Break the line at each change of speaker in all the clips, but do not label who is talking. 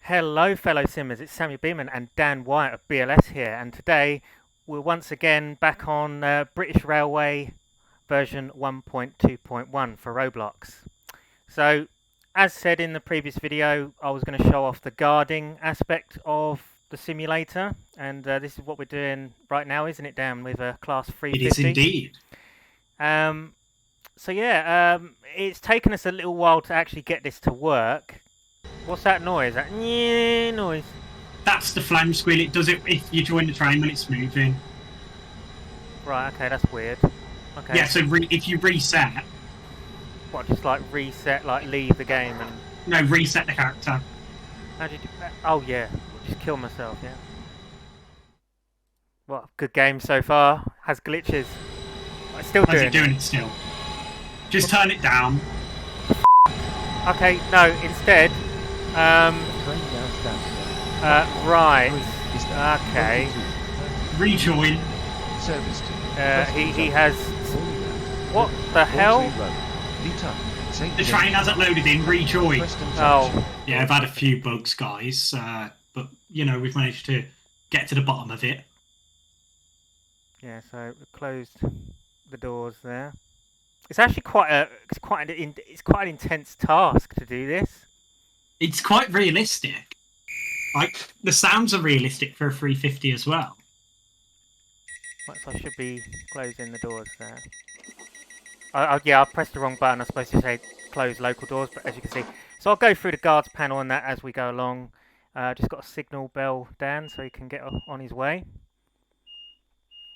Hello fellow simmers, it's Samuel Beeman and Dan Wyatt of BLS here, and today we're once again back on British Railway version 1.2.1 for Roblox. So, as said in the previous video, I was going to show off the guarding aspect of the simulator, and this is what we're doing right now, isn't it, Dan, with a class 350?
It is indeed.
So yeah, it's taken us a little while to actually get this to work. What's that noise? That noise?
That's the flame squeal. It does it if you join the train when it's moving.
Right, okay, that's weird. Okay.
Yeah, so if you reset...
What, just like reset, like leave the game and...
No, reset the character.
How do you do that? Oh yeah, just kill myself, yeah. What, good game so far. Has glitches. It's still doing it.
How's it doing it still? Just turn it down.
Okay, no, instead... right. Okay.
Rejoin.
He has... What the hell?
The train hasn't loaded in. Rejoin.
Oh.
Yeah, I've had a few bugs, guys. But, you know, we've managed to get to the bottom of it.
Yeah, so we've closed the doors there. It's actually quite an intense task to do this.
It's quite realistic. Like, the sounds are realistic for a 350 as well.
Right, so I should be closing the doors there. Yeah, I pressed the wrong button. I'm supposed to say close local doors, but as you can see. So I'll go through the guards panel and that as we go along. Just got a signal bell down so he can get on his way.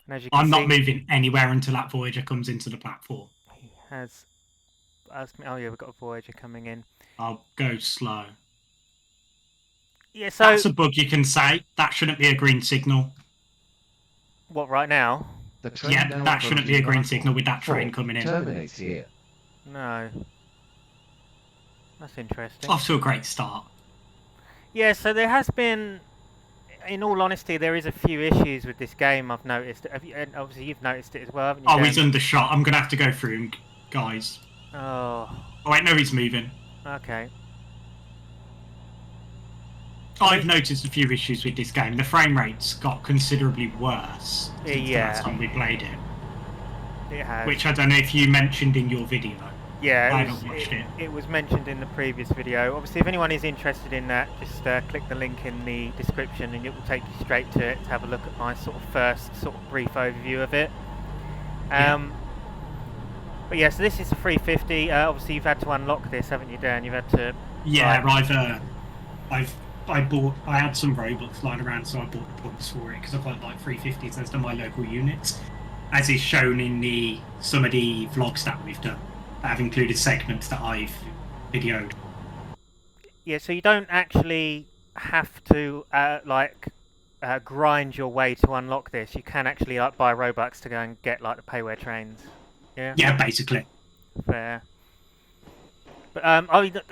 And as you can
I'm not moving anywhere until that Voyager comes into the platform.
He has asked me... Oh yeah, we've got a Voyager coming in.
I'll go slow.
Yeah, so...
That's a bug you can say. That shouldn't be a green signal.
What, right now?
Yeah, that shouldn't be a green signal with that train coming in.
Terminates here.
No. That's interesting.
Off to a great start.
Yeah, so there has been... In all honesty, there is a few issues with this game I've noticed. And obviously you've noticed it as well, haven't you?
Oh, he's undershot. I'm going to have to go through him, guys.
Oh.
Oh, wait, no, he's moving.
Okay.
I've noticed a few issues with this game. The frame rates got considerably worse since the last time we played it.
It has.
Which I don't know if you mentioned in your video.
Yeah,
I haven't watched it.
It was mentioned in the previous video. Obviously, if anyone is interested in that, just click the link in the description and it will take you straight to it to have a look at my first brief overview of it. But yeah, so this is a 350. Obviously, you've had to unlock this, haven't you, Dan? You've had to...
Yeah, I had some Robux lying around, so I bought the points for it because I quite like 350s as to my local units, as is shown in some of the vlogs that we've done. That have included segments that I've videoed. Yeah,
so you don't actually have to grind your way to unlock this. You can actually buy Robux to go and get the payware trains. Yeah.
Yeah, basically.
Fair. But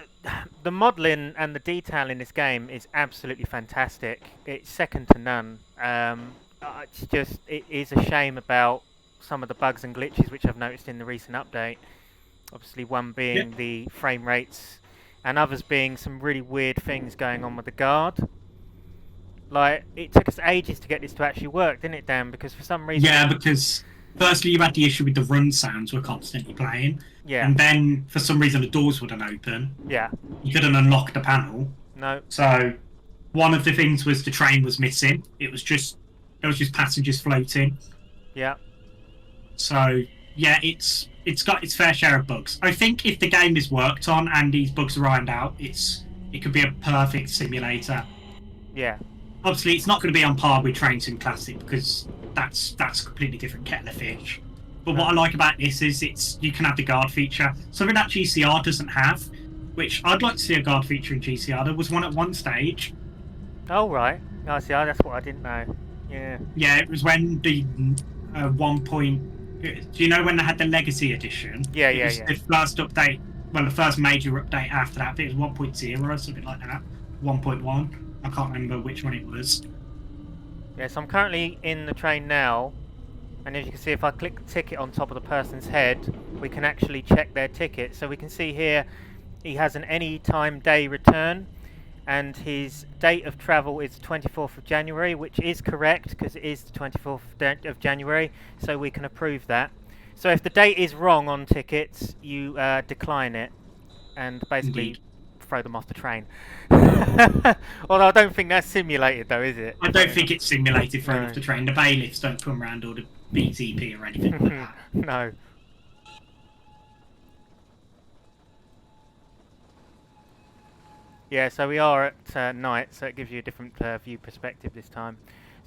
the modelling and the detail in this game is absolutely fantastic. It's second to none. It is a shame about some of the bugs and glitches which I've noticed in the recent update. Obviously, one being the frame rates, and others being some really weird things going on with the guard. It took us ages to get this to actually work, didn't it, Dan? Because for some reason...
Yeah, because firstly you had the issue with the run sounds were constantly playing.
Yeah.
And then, for some reason, the doors wouldn't open.
Yeah.
You couldn't unlock the panel.
No.
So, one of the things was the train was missing. There was just passengers floating.
Yeah.
So, yeah, it's got its fair share of bugs. I think if the game is worked on and these bugs are ironed out, it could be a perfect simulator.
Yeah.
Obviously, it's not going to be on par with Train Sim Classic because that's a completely different kettle of fish. But what I like about this is you can have the guard feature, something that GCR doesn't have, which I'd like to see a guard feature in GCR. There was one at one stage.
Oh, right. No, see, that's what I didn't know. Yeah.
Yeah, it was when the 1 point... Do you know when they had the Legacy Edition?
Yeah.
The first update, the first major update after that, I think it was 1.0 or something like that. 1.1. I can't remember which one it was.
Yes, I'm currently in the train now. And as you can see, if I click the ticket on top of the person's head, we can actually check their ticket. So we can see here he has an anytime day return, and his date of travel is 24th of January, which is correct because it is the 24th of January, so we can approve that. So if the date is wrong on tickets, you decline it and basically
Indeed.
throw them off the train. Although I don't think that's simulated though, is it?
I don't think it's simulated thrown
No.
off the train. The bailiffs don't come around or the BTP or anything like that.
No. Yeah, so we are at night, so it gives you a different view perspective this time.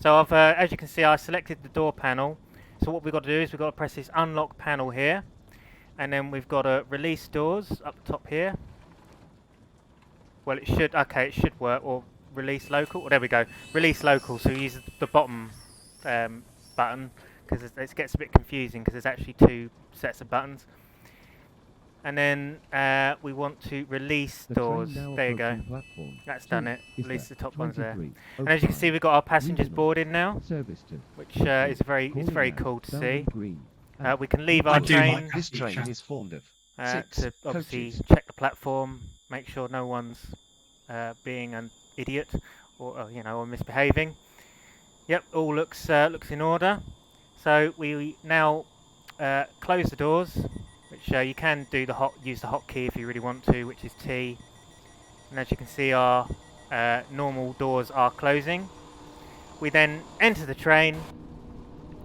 So I've, as you can see, I selected the door panel. So what we've got to do is we've got to press this unlock panel here, and then we've got to release doors up the top here. Well, it should, okay, it should work, or release local. Oh, there we go. Release local, so we use the bottom button, because it gets a bit confusing, because there's actually two sets of buttons. And then we want to release doors. There you go. That's done it. Release the top ones there. And as you can see, we've got our passengers boarding now, which is very cool to see. We can leave our train.
This train is formed of
To obviously
coaches.
check the platform, make sure no one's being an idiot or you know, or misbehaving. Yep, all looks in order. So we now close the doors, which you can do use the hotkey if you really want to, which is T. And as you can see, our normal doors are closing. We then enter the train,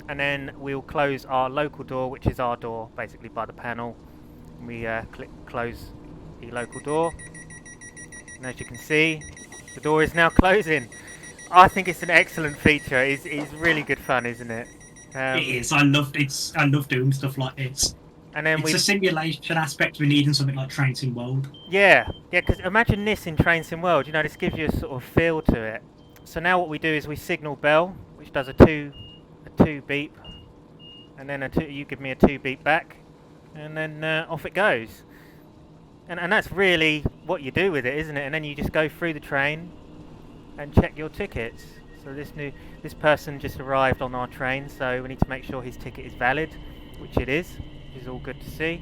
and then we'll close our local door, which is our door, basically by the panel. We click close the local door, and as you can see, the door is now closing. I think it's an excellent feature. It's really good fun, isn't it?
It is. I love doing stuff like this.
And then
It's a simulation aspect we need in something like Train Sim World.
yeah, because imagine this in Train Sim World. You know, this gives you a sort of feel to it. So now what we do is we signal bell, which does a two beep, and then you give me a 2 beep back, and then off it goes. And that's really what you do with it, isn't it? And then you just go through the train and check your tickets. So this person just arrived on our train, so we need to make sure his ticket is valid, which it is, which is all good to see.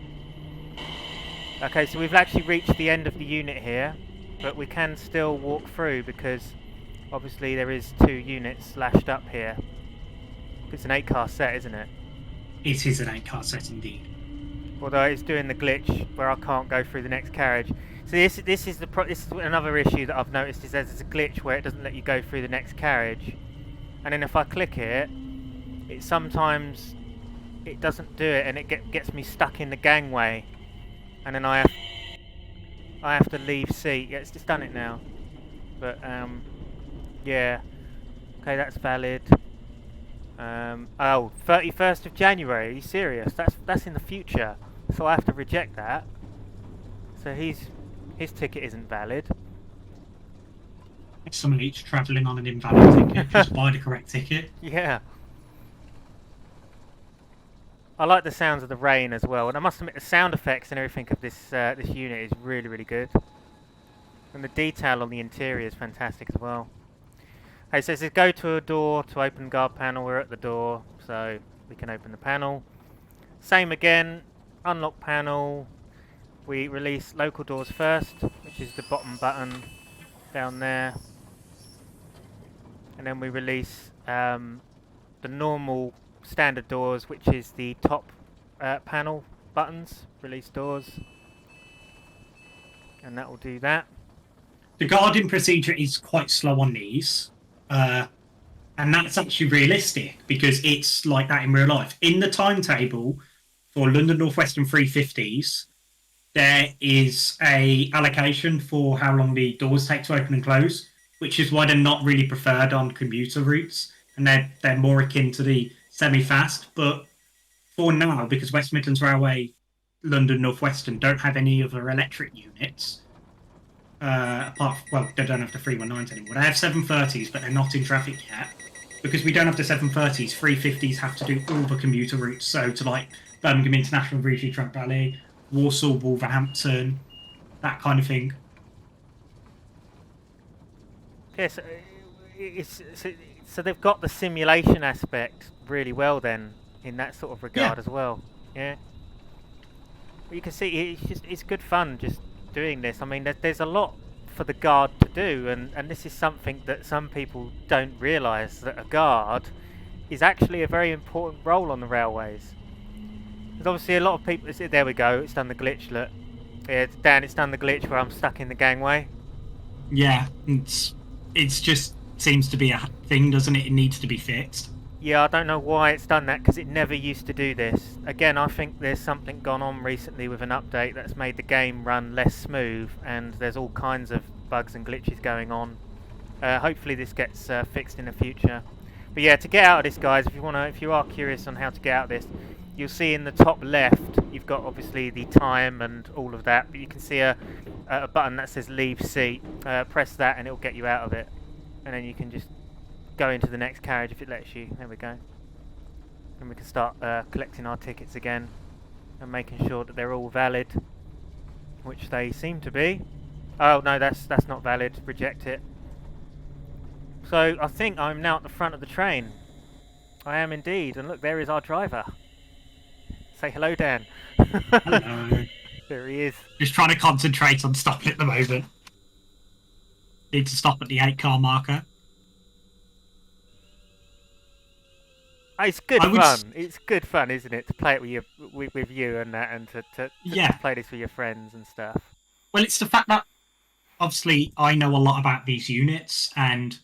Okay, so we've actually reached the end of the unit here, but we can still walk through because obviously there is 2 units lashed up here. It's an 8-car set, isn't it?
It is an 8-car set indeed.
Although it's doing the glitch where I can't go through the next carriage. So this is another issue that I've noticed, is there's a glitch where it doesn't let you go through the next carriage, and then if I click it, it sometimes it doesn't do it, and it gets me stuck in the gangway, and then I have to leave seat. Yeah, it's just done it now, but yeah, okay, that's valid. Oh, 31st of January. Are you serious? That's in the future, so I have to reject that. So his ticket isn't valid.
If someone each travelling on an invalid ticket, just buy the correct ticket.
Yeah. I like the sounds of the rain as well, and I must admit the sound effects and everything of this unit is really good, and the detail on the interior is fantastic as well. Okay, so it says go to a door to open guard panel. We're at the door, so we can open the panel. Same again, unlock panel. We release local doors first, which is the bottom button down there, and then we release the normal standard doors, which is the top panel buttons. Release doors, and that will do that.
The guarding procedure is quite slow on these. And that's actually realistic because it's like that in real life. In the timetable for London North Western 350s, there is a allocation for how long the doors take to open and close, which is why they're not really preferred on commuter routes, and they're more akin to the semi-fast. But for now, because West Midlands Railway, London North Western don't have any other electric units. Well, they don't have the 319s anymore. They have 730s, but they're not in traffic yet. Because we don't have the 730s, 350s have to do all the commuter routes. So to like Birmingham International, Rugeley, Trent Valley, Walsall, Wolverhampton, that kind of thing.
Yes, so they've got the simulation aspect really well then. in that sort of
Yeah.
regard as well. Yeah. But you can see it's good fun just doing this. I mean, there's a lot for the guard to do, and this is something that some people don't realise, that a guard is actually a very important role on the railways. There's obviously a lot of people. There we go. It's done the glitch. Look, yeah, Dan. It's done the glitch where I'm stuck in the gangway.
Yeah. It's just seems to be a thing, doesn't it? It needs to be fixed.
Yeah, I don't know why it's done that, because it never used to do this. Again, I think there's something gone on recently with an update that's made the game run less smooth, and there's all kinds of bugs and glitches going on. Hopefully this gets fixed in the future. But yeah, to get out of this, guys, if you are curious on how to get out of this, you'll see in the top left, you've got obviously the time and all of that, but you can see a button that says leave seat. Press that and it'll get you out of it. And then you can just go into the next carriage if it lets you. There we go. And we can start collecting our tickets again and making sure that they're all valid, which they seem to be. Oh no, that's not valid. Reject it. So I think I'm now at the front of the train. I am indeed, and look, there is our driver. Say hello, Dan.
Hello.
There he is.
Just trying to concentrate on stopping at the moment. Need to stop at the 8-car marker.
Oh, it's good fun. It's good fun, isn't it, to play it with you and that, and to play this with your friends and stuff.
Well, it's the fact that obviously I know a lot about these units, and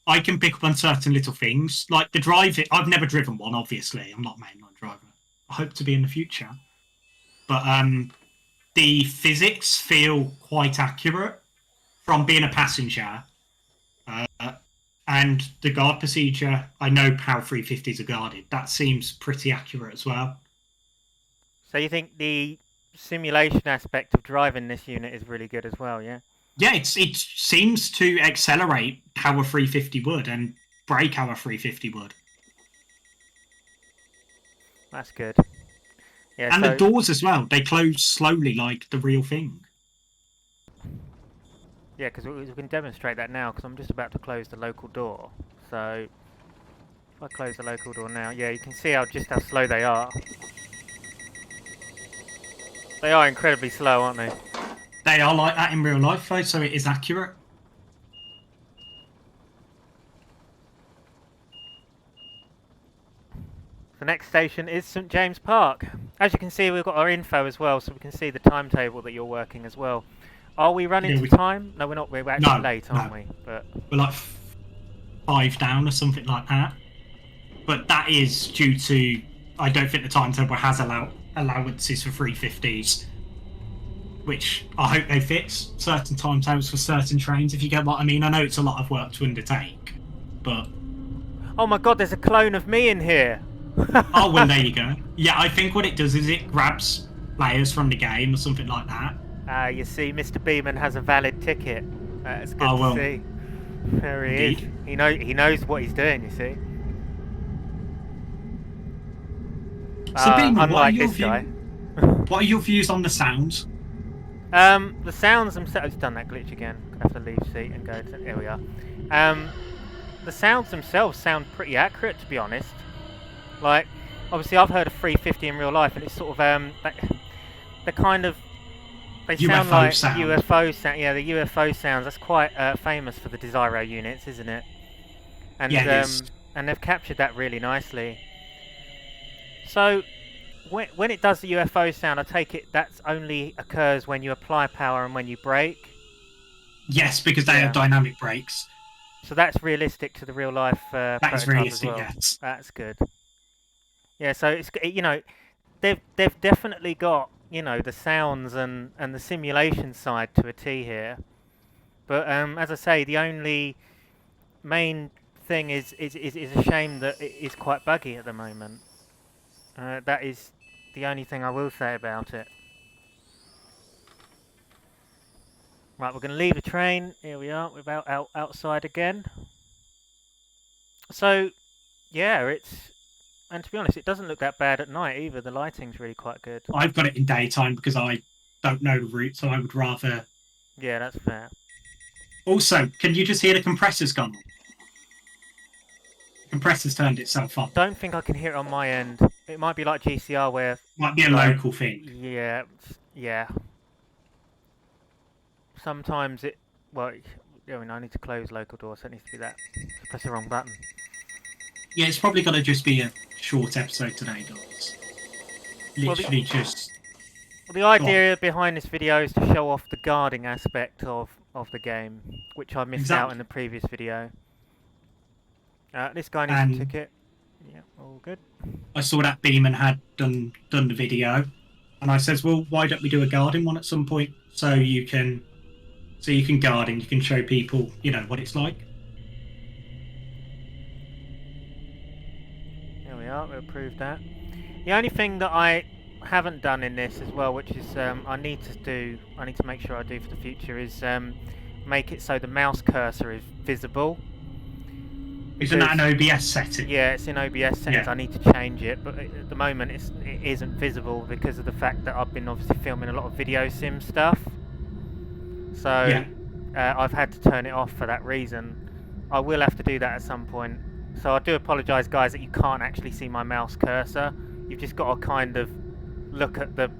I can pick up on certain little things, like the driving. I've never driven one, obviously. I'm not a mainline driver. I hope to be in the future. But the physics feel quite accurate from being a passenger. And the guard procedure, I know how 350s are guarded. That seems pretty accurate as well.
So you think the simulation aspect of driving this unit is really good as well, yeah?
Yeah, it seems to accelerate how a 350 would and brake how a 350 would.
That's good. Yeah,
and the doors as well. They close slowly like the real thing.
Yeah, because we can demonstrate that now, because I'm just about to close the local door. So, if I close the local door now, yeah, you can see just how slow they are. They are incredibly slow, aren't they?
They are like that in real life, though, so it is accurate.
The next station is St James Park. As you can see, we've got our info as well, so we can see the timetable that you're working as well. Are we running to time? No, we're not. We're actually late, aren't we? But
we're like 5 down or something like that. But that is due to, I don't think the timetable has allowances for 350s, which I hope they fix. Certain timetables for certain trains, if you get what I mean. I know it's a lot of work to undertake, but...
Oh my god, there's a clone of me in here!
Oh, well, there you go. Yeah, I think what it does is it grabs players from the game or something like that.
You see, Mr. Beeman has a valid ticket. It's good to see. There he is. He knows what he's doing, you see.
So, Beeman,
unlike this guy.
What are your views on the sounds?
The sounds themselves... I've done that glitch again. I have to leave seat and go to... There we are. The sounds themselves sound pretty accurate, to be honest. Like, obviously I've heard of 350 in real life, and it's sort of, the kind of... They sound like UFO sound. Yeah, the UFO sounds. That's quite famous for the Desiro units, isn't it? And
yeah, it is.
And they've captured that really nicely. So, when it does the UFO sound, I take it that only occurs when you apply power and when you brake?
Yes, because they have dynamic brakes.
So that's realistic to the real life
that is realistic,
as well.
Yes.
That's good. Yeah, so it's, you know, they've definitely got, you know, the sounds and the simulation side to a T here. But as I say, the only main thing is a shame that it is quite buggy at the moment. That is the only thing I will say about it. Right, we're going to leave the train. Here we are. We're outside again. So, yeah, and to be honest, it doesn't look that bad at night either. The lighting's really quite good.
I've got it in daytime because I don't know the route, so I would rather...
Yeah, that's fair.
Also, can you just hear the compressors gone on? Compressor's turned itself on.
Don't think I can hear it on my end. It might be like GCR where,
Might be a
like,
local thing.
yeah, yeah. Sometimes it, well, I mean, I need to close local door, so it needs to be that. Just press the wrong button.
Yeah, it's probably going to just be a short episode today, guys. Literally just.
Well, the idea behind this video is to show off the guarding aspect of the game, which I missed out in the previous video. This guy needs a ticket. Yeah, all good.
I saw that Beeman had done the video, and I says, "Well, why don't we do a guarding one at some point so you can guard and you can show people, what it's like."
There we are. We approved that. The only thing that I haven't done in this as well, which is I need to make sure I do for the future, is make it so the mouse cursor is visible.
Isn't that an OBS setting?
Yeah, it's in OBS settings. Yeah. I need to change it, but at the moment it isn't visible because of the fact that I've been obviously filming a lot of video sim stuff. So I've had to turn it off for that reason. I will have to do that at some point. So I do apologise, guys, that you can't actually see my mouse cursor. You've just got to kind of look at the,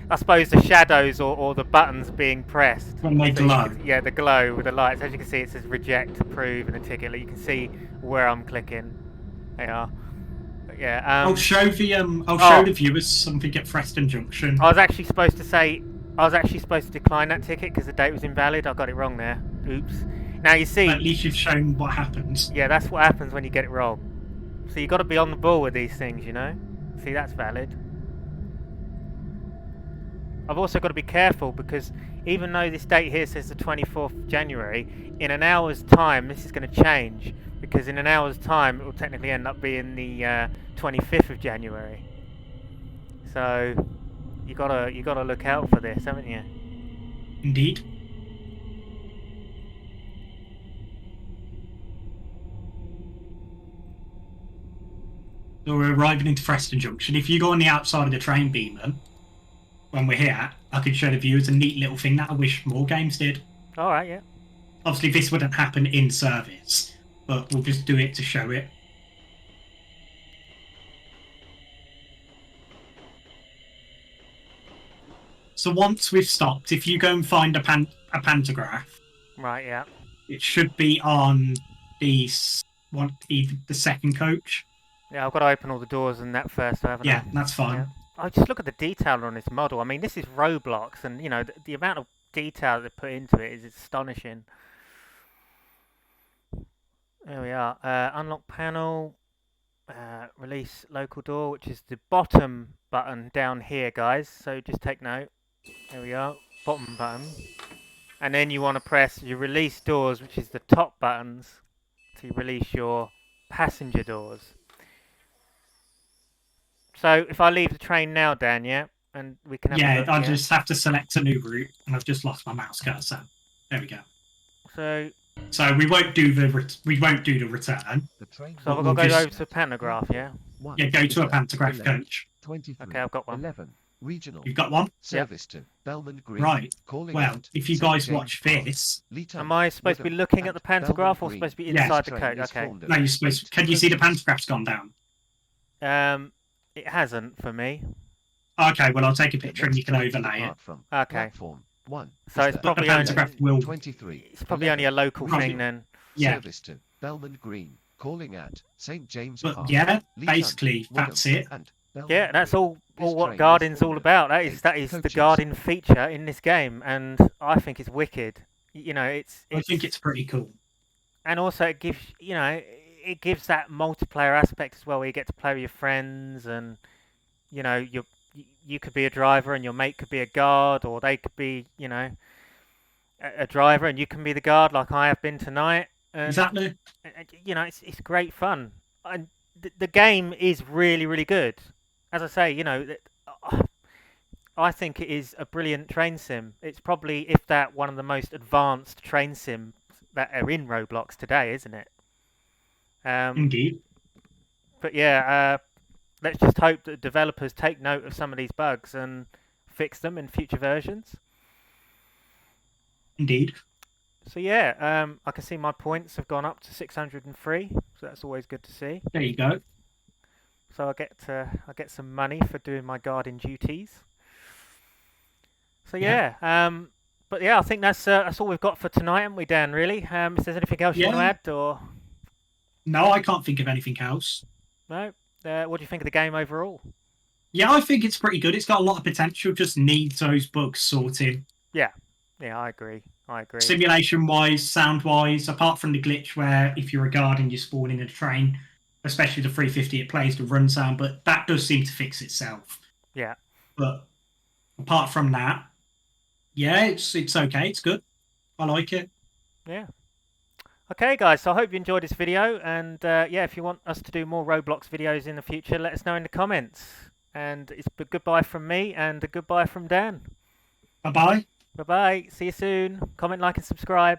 I suppose, the shadows or the buttons being pressed.
When they glow.
Yeah, the glow with the lights. As you can see, it says reject, approve, and a ticket. Like, you can see where I'm clicking. They are. But yeah.
I'll show the viewers something at Preston Junction.
I was actually supposed to decline that ticket because the date was invalid. I got it wrong there. Oops. Now you see.
At least you've shown what happens.
Yeah, that's what happens when you get it wrong. So you've got to be on the ball with these things, See, that's valid. I've also got to be careful because even though this date here says the 24th of January, in an hour's time this is going to change, because in an hour's time it will technically end up being the 25th of January. So you gotta look out for this, haven't you?
Indeed. So we're arriving into Preston Junction. If you go on the outside of the train, Beeman, when we're here, I could show the viewers a neat little thing that I wish more games did.
Alright, yeah.
Obviously, this wouldn't happen in service, but we'll just do it to show it. So once we've stopped, if you go and find a pantograph...
Right, yeah.
It should be on the second coach.
Yeah, I've got to open all the doors and that first, haven't I?
Yeah, that's fine.
Yeah. I just look at the detail on this model. I mean, this is Roblox, and the amount of detail they put into it is astonishing. There we are. Unlock panel. Release local door, which is the bottom button down here, guys. So just take note. There we are. Bottom button. And then you want to press your release doors, which is the top buttons, to release your passenger doors. So if I leave the train now, Dan, yeah, and we can have a look,
I just have to select a new route, and I've just lost my mouse cursor. There we go.
So
we won't do the return.
So I've got to go over to a pantograph, yeah.
Yeah, go to a pantograph coach.
Okay, I've got one.
11. Regional.
You've got one?
Service to Bellman Green.
Right. Well, if you guys watch this...
Am I supposed to be looking at the pantograph or supposed to be inside the coach? Okay.
No, you're supposed to... Can you see the pantograph's gone down?
It hasn't for me.
Okay, well, I'll take a picture and you can overlay it.
Okay.
One.
So it's probably only a local thing then.
Yeah.
Service to Bellman Green. Calling at St. James
But
Park.
yeah, basically, that's it.
Yeah, that's all what guarding's all about. That is the guarding feature in this game, and I think it's wicked. I
think it's pretty cool.
And also it gives that multiplayer aspect as well, where you get to play with your friends, and you could be a driver and your mate could be a guard, or they could be a driver and you can be the guard, like I have been tonight. And,
exactly.
It's great fun, and the game is really, really good. As I say, I think it is a brilliant train sim. It's probably, if that, one of the most advanced train sims that are in Roblox today, isn't it?
Indeed.
But yeah, let's just hope that developers take note of some of these bugs and fix them in future versions.
Indeed.
So yeah, I can see my points have gone up to 603, so that's always good to see.
There you go.
So I get some money for doing my guarding duties. So
Yeah.
but yeah, I think that's all we've got for tonight, haven't we, Dan? Really? If there's anything else you want to
Yeah.
add, or
No, I can't think of anything else.
no? What do you think of the game overall?
Yeah, I think it's pretty good. It's got a lot of potential. Just needs those bugs sorted.
Yeah, I agree.
Simulation wise, sound wise, apart from the glitch where if you're a guard and you spawn in a train, especially the 350, it plays the run sound, but that does seem to fix itself.
Yeah.
But apart from that, yeah, it's okay. It's good. I like it.
Yeah. Okay, guys. So I hope you enjoyed this video, and yeah, if you want us to do more Roblox videos in the future, let us know in the comments. And it's a goodbye from me, and a goodbye from Dan.
Bye bye.
Bye bye. See you soon. Comment, like, and subscribe.